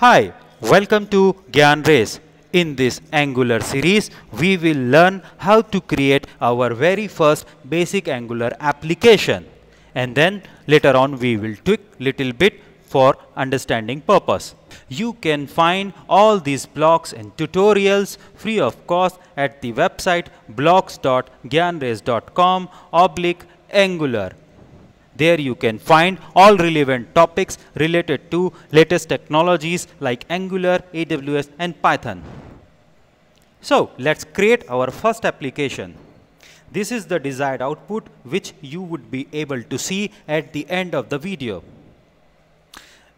Hi, welcome to Gyan Race. In this Angular series, we will learn how to create our very first basic Angular application. And then later on we will tweak little bit for understanding purpose. You can find all these blogs and tutorials free of cost at the website blogs.gyanrace.com/Angular. There you can find all relevant topics related to latest technologies like Angular, AWS and Python. So let's create our first application. This is the desired output which you would be able to see at the end of the video.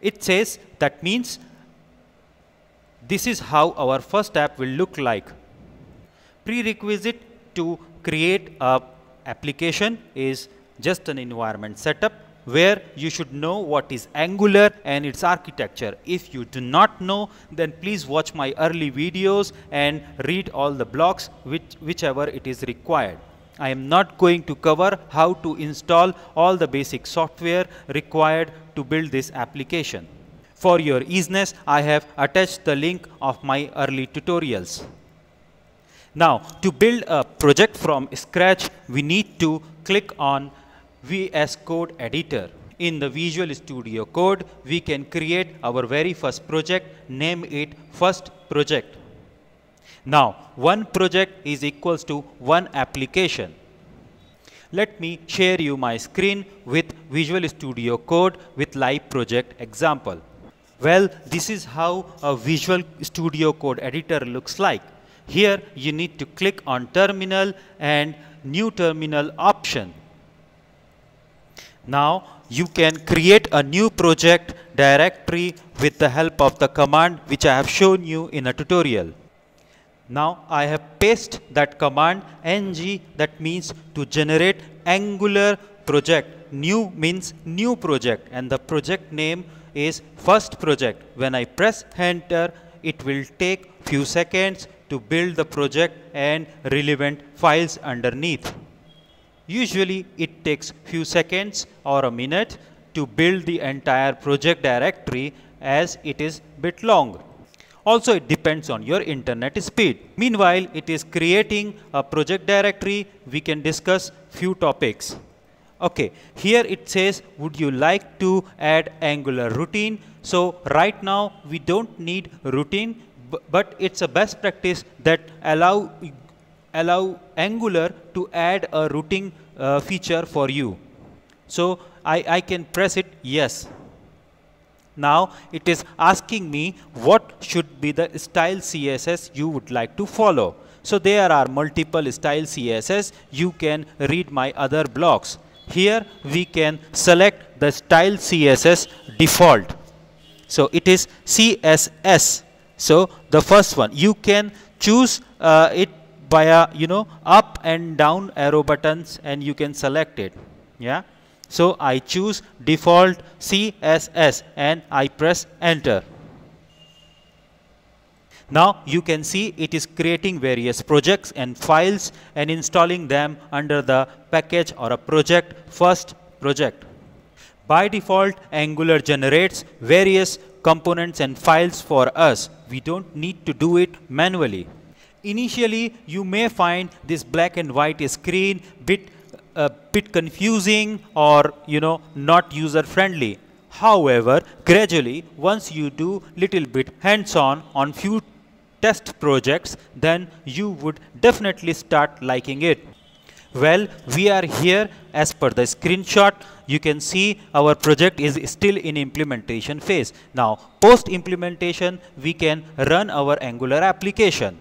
It says that means this is how our first app will look like. Prerequisite to create a application is just an environment setup where you should know what is Angular and its architecture. If you do not know, then please watch my early videos and read all the blogs whichever it is required. I am not going to cover how to install all the basic software required to build this application. For your easiness, I have attached the link of my early tutorials. Now, to build a project from scratch, we need to click on VS Code Editor. In the Visual Studio Code, we can create our very first project, name it first project. Now, one project is equals to one application. Let me share you my screen with Visual Studio Code with live project example. Well, this is how a Visual Studio Code editor looks like. Here you need to click on Terminal and New Terminal option. Now you can create a new project directory with the help of the command which I have shown you in a tutorial. Now I have pasted that command ng, that means to generate Angular project. New means new project and the project name is first project. When I press enter, it will take few seconds to build the project and relevant files underneath. Usually it takes few seconds or a minute to build the entire project directory as it is bit long. Also it depends on your internet speed. Meanwhile it is creating a project directory, we can discuss few topics. Okay, here it says would you like to add Angular routine. So right now we don't need routine, but it's a best practice that allow Angular to add a routing feature for you. So I can press it yes. Now it is asking me what should be the style CSS you would like to follow. So there are multiple style CSS. You can read my other blogs. Here we can select the style CSS default. So it is CSS. So the first one you can choose it via up and down arrow buttons and you can select it. Yeah. So I choose default CSS and I press enter. Now you can see it is creating various projects and files and installing them under the package or a project first project. By default Angular generates various components and files for us. We don't need to do it manually. Initially you may find this black and white screen a bit confusing or not user friendly. However, gradually once you do little bit hands-on on few test projects, then you would definitely start liking it. Well, we are here as per the screenshot. You can see our project is still in implementation phase. Now post implementation we can run our Angular application.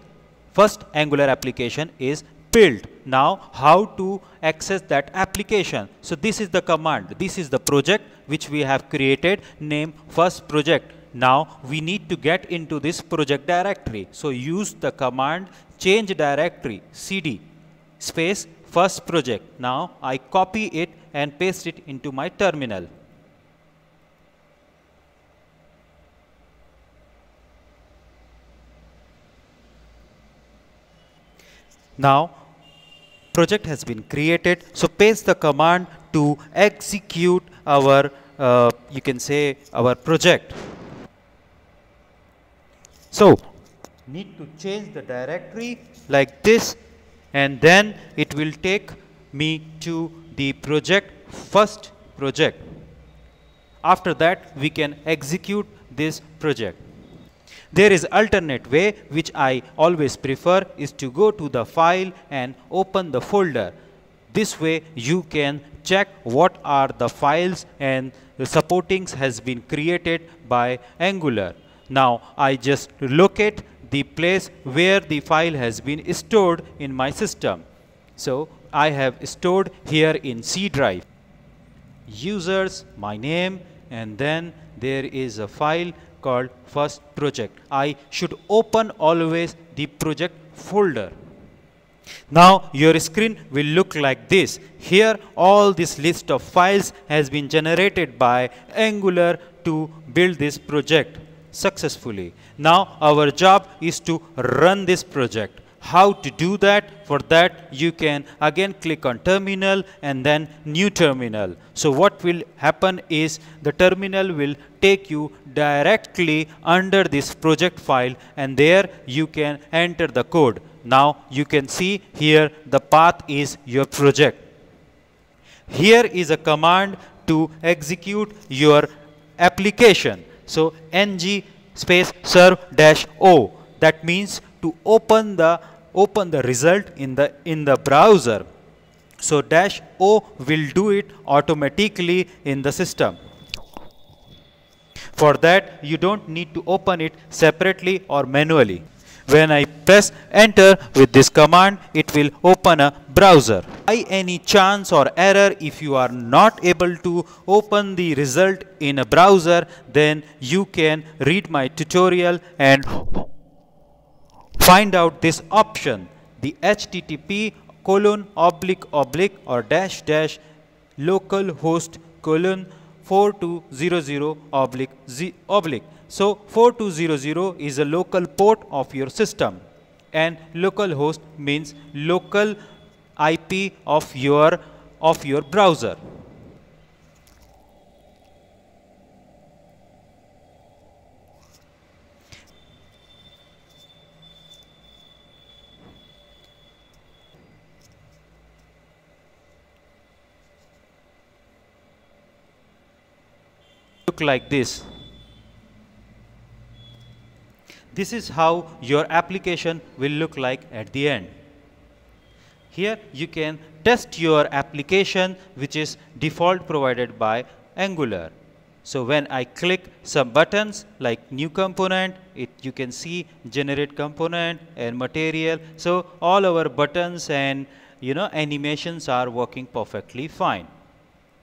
First Angular application is built. Now how to access that application? So this is the command. This is the project which we have created, name first project. Now we need to get into this project directory. So use the command change directory cd space first project. Now I copy it and paste it into my terminal. Now project has been created, so paste the command to execute our you can say our project. So need to change the directory like this, and then it will take me to the project, first project. After that we can execute this project. There is alternate way which I always prefer, is to go to the file and open the folder. This way you can check what are the files and the supportings has been created by Angular. Now I just locate the place where the file has been stored in my system. So I have stored here in C drive. Users, my name, and then there is a file called first project. I should open always the project folder. Now your screen will look like this. Here all this list of files has been generated by Angular to build this project successfully. Now our job is to run this project. How to do that? For that you can again click on terminal and then new terminal. So what will happen is the terminal will take you directly under this project file, and there you can enter the code. Now you can see here the path is your project. Here is a command to execute your application. So ng space serve -o, that means to open the result in the browser. So -o will do it automatically in the system. For that you don't need to open it separately or manually. When I press enter with this command, it will open a browser. By any chance or error, if you are not able to open the result in a browser, then you can read my tutorial and find out this option, the http:// or --localhost:4200//. So 4200 is a local port of your system, and localhost means local IP of your browser. Look like this. This is how your application will look like at the end. Here you can test your application, which is default provided by Angular. So when I click some buttons like new component, you can see generate component and material. So all our buttons and animations are working perfectly fine.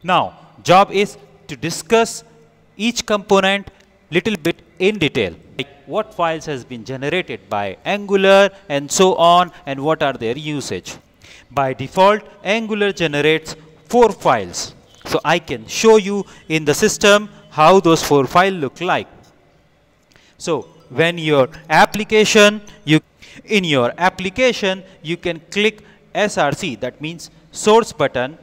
Now job is to discuss each component little bit in detail, like what files has been generated by Angular and so on, and what are their usage. By default, Angular generates 4 files. So I can show you in the system how those 4 files look like. So when your application, in your application you can click SRC, that means source button,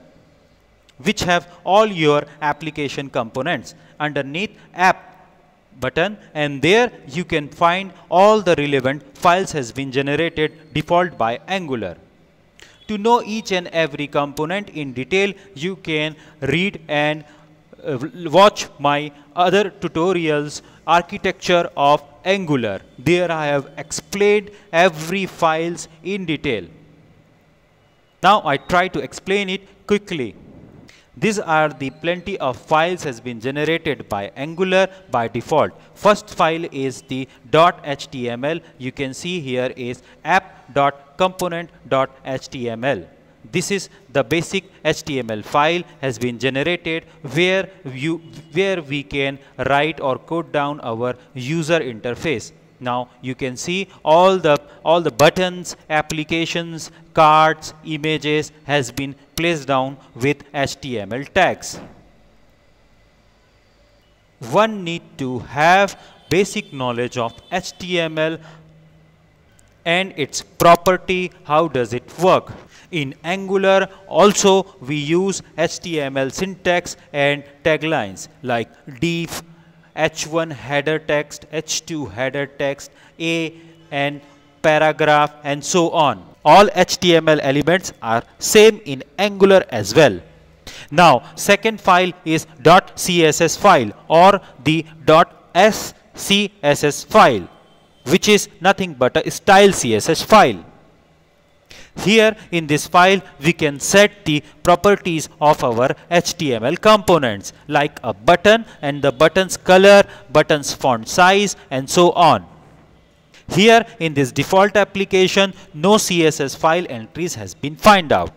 which have all your application components. Underneath app button, and there you can find all the relevant files has been generated default by Angular. To know each and every component in detail, you can read and watch my other tutorials, architecture of Angular. There I have explained every files in detail. Now I try to explain it quickly. These are the plenty of files has been generated by Angular by default. First file is the .html. You can see here is app.component.html. This is the basic HTML file has been generated where we can write or code down our user interface. Now you can see all the buttons, applications, cards, images has been placed down with HTML tags. One need to have basic knowledge of HTML and its property, how does it work. In Angular also we use HTML syntax and taglines like div, H1 header text, H2 header text, A and paragraph and so on. All HTML elements are same in Angular as well. Now second file is .css file or the .scss file, which is nothing but a style CSS file. Here in this file we can set the properties of our HTML components like a button and the button's color, button's font size and so on. Here in this default application no CSS file entries has been found out.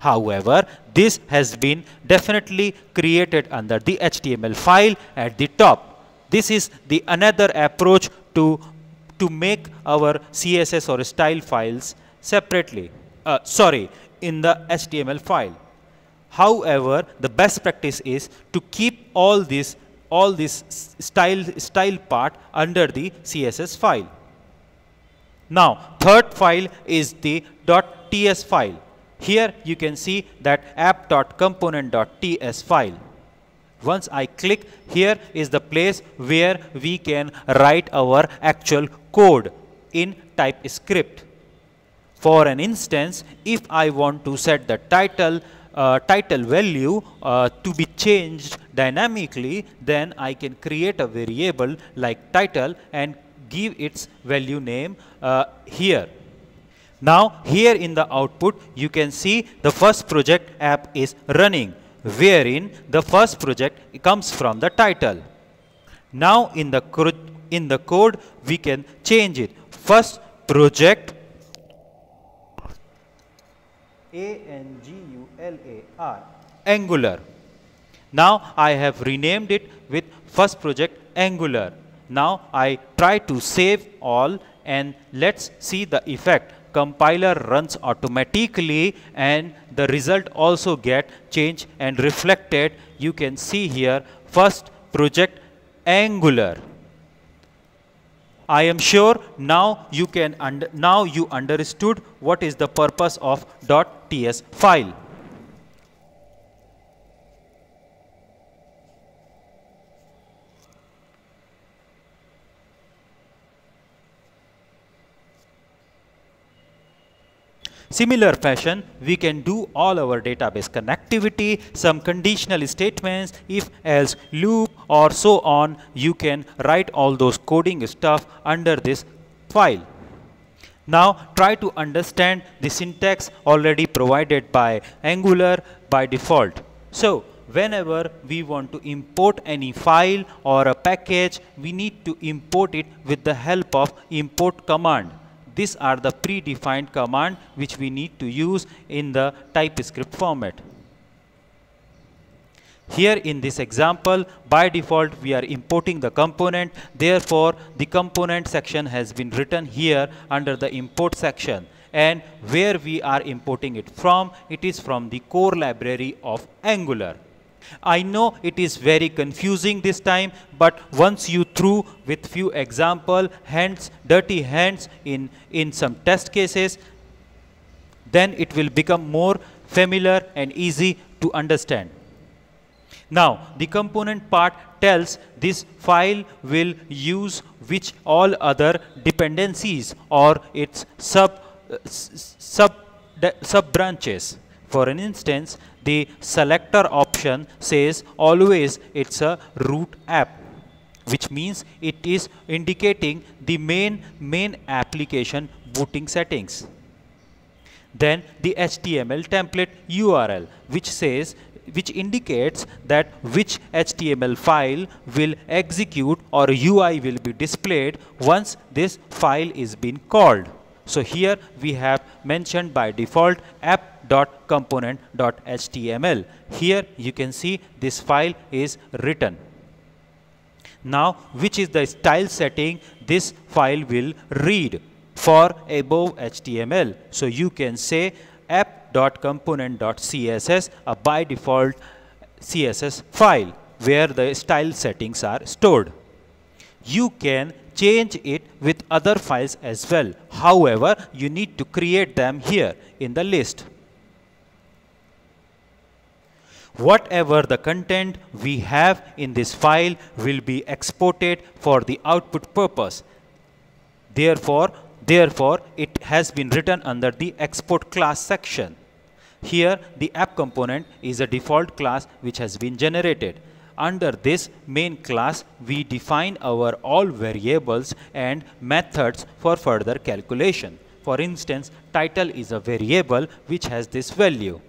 However, this has been definitely created under the HTML file at the top. This is the another approach to make our CSS or style files separately, in the HTML file. However, the best practice is to keep all this style part under the CSS file. Now, third file is the .ts file. Here you can see that app.component.ts file. Once I click, here is the place where we can write our actual code in TypeScript. For an instance, if I want to set the title value to be changed dynamically, then I can create a variable like title and give its value name here. Now here in the output you can see the first project app is running, wherein the first project comes from the title. Now in the code we can change it. First project Angular, Angular. Now I have renamed it with first project Angular. Now I try to save all and let's see the effect. Compiler runs automatically and the result also get changed and reflected. You can see here first project Angular. I am sure now you understood what is the purpose of .ts file. Similar fashion, we can do all our database connectivity, some conditional statements, if else loop or so on. You can write all those coding stuff under this file. Now try to understand the syntax already provided by Angular by default. So whenever we want to import any file or a package, we need to import it with the help of import command. These are the predefined command which we need to use in the TypeScript format. Here in this example, by default we are importing the component. Therefore, the component section has been written here under the import section. And where we are importing it from, it is from the core library of Angular. I know it is very confusing this time, but once you through with few example, dirty hands in some test cases, then it will become more familiar and easy to understand. Now, the component part tells this file will use which all other dependencies or its sub branches. For an instance, the selector option says always it's a root app, which means it is indicating the main application booting settings. Then the HTML template URL, which indicates that which HTML file will execute or UI will be displayed once this file is being called. So here we have mentioned by default app.component.html. Here you can see this file is written. Now, which is the style setting this file will read for above HTML? So you can say app.component.css, a by default CSS file where the style settings are stored. You can change it with other files as well. However, you need to create them here in the list. Whatever the content we have in this file will be exported for the output purpose. Therefore, it has been written under the export class section. Here the app component is a default class which has been generated. Under this main class, we define our all variables and methods for further calculation. For instance, title is a variable which has this value.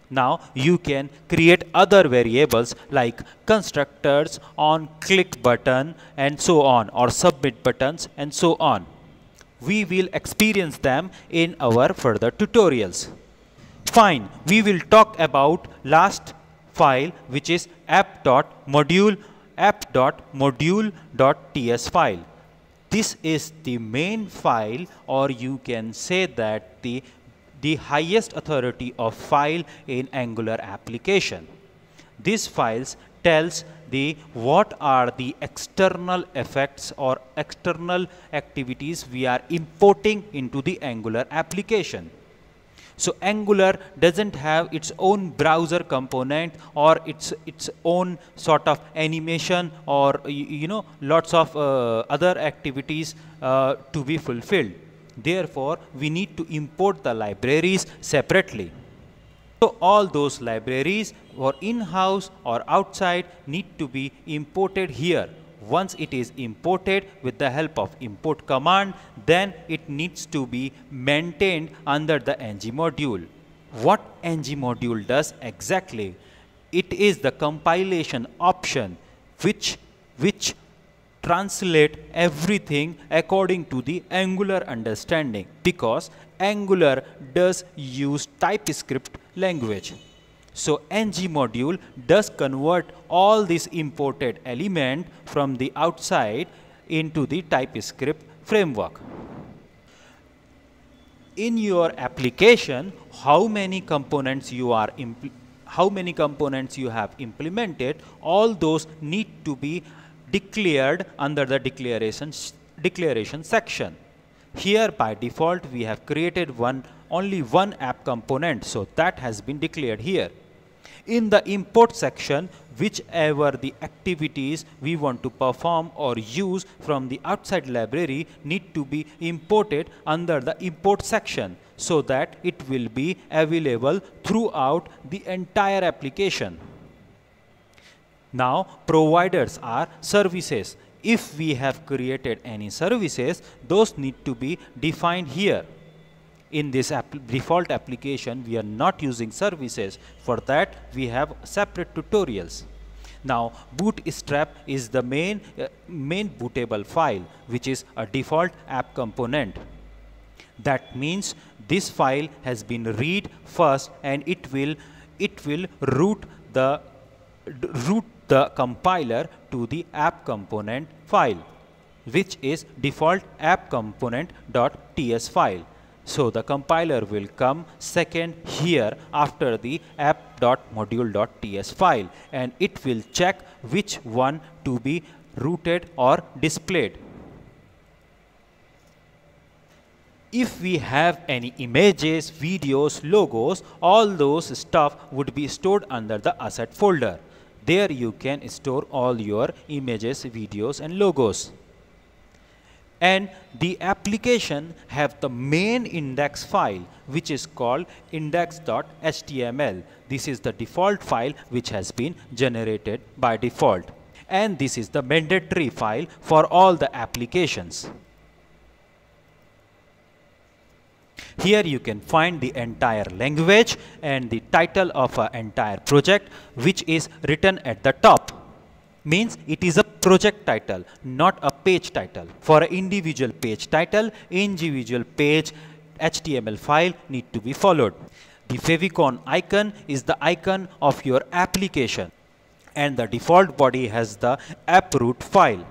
Now you can create other variables like constructors, on click button and so on, or submit buttons and so on. We will experience them in our further tutorials. Fine, we will talk about last file, which is app.module.ts file. This is the main file, or you can say that the highest authority of file in Angular application. These files tells what are the external effects or external activities we are importing into the Angular application. So Angular doesn't have its own browser component or its own sort of animation or lots of other activities to be fulfilled. Therefore, we need to import the libraries separately. So all those libraries, or in-house or outside, need to be imported here. Once it is imported with the help of import command, then it needs to be maintained under the ng module. What ng module does exactly? It is the compilation option which translate everything according to the Angular understanding, because Angular does use TypeScript language. So ng module does convert all these imported element from the outside into the TypeScript framework. In your application, how many components you have implemented, all those need to be declared under the declaration section. Here by default we have created only one app component, so that has been declared here. In the import section, whichever the activities we want to perform or use from the outside library need to be imported under the import section, so that it will be available throughout the entire application. Now providers are services. If we have created any services, those need to be defined here. In this default application, we are not using services. For that, we have separate tutorials. Now, Bootstrap is the main bootable file, which is a default app component. That means this file has been read first, and it will route the compiler to the app component file, which is default app component.ts file. So the compiler will come second here after the app.module.ts file, and it will check which one to be routed or displayed. If we have any images, videos, logos, all those stuff would be stored under the asset folder. There you can store all your images, videos and logos. And the application have the main index file, which is called index.html. This is the default file which has been generated by default. And this is the mandatory file for all the applications. Here you can find the entire language and the title of an entire project, which is written at the top. Means it is a project title, not a page title. For an individual page title, individual page HTML file need to be followed. The favicon icon is the icon of your application, and the default body has the app.root file,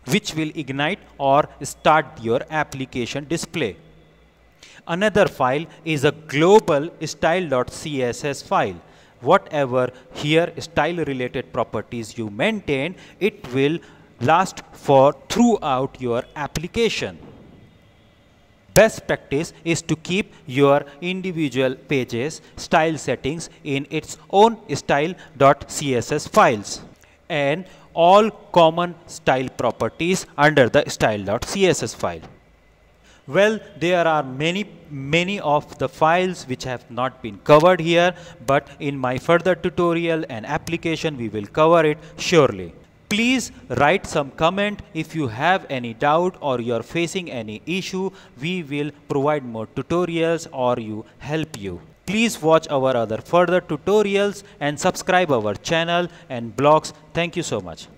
which will ignite or start your application display. Another file is a global style.css file. Whatever here style related properties you maintain, it will last for throughout your application. best practice is to keep your individual pages style settings in its own style.css files and all common style properties under the style.css file. Well, there are many of the files which have not been covered here, but in my further tutorial and application we will cover it surely. Please write some comment if you have any doubt or you are facing any issue. We will provide more tutorials or you help you. Please watch our other further tutorials and subscribe our channel and blogs. Thank you so much.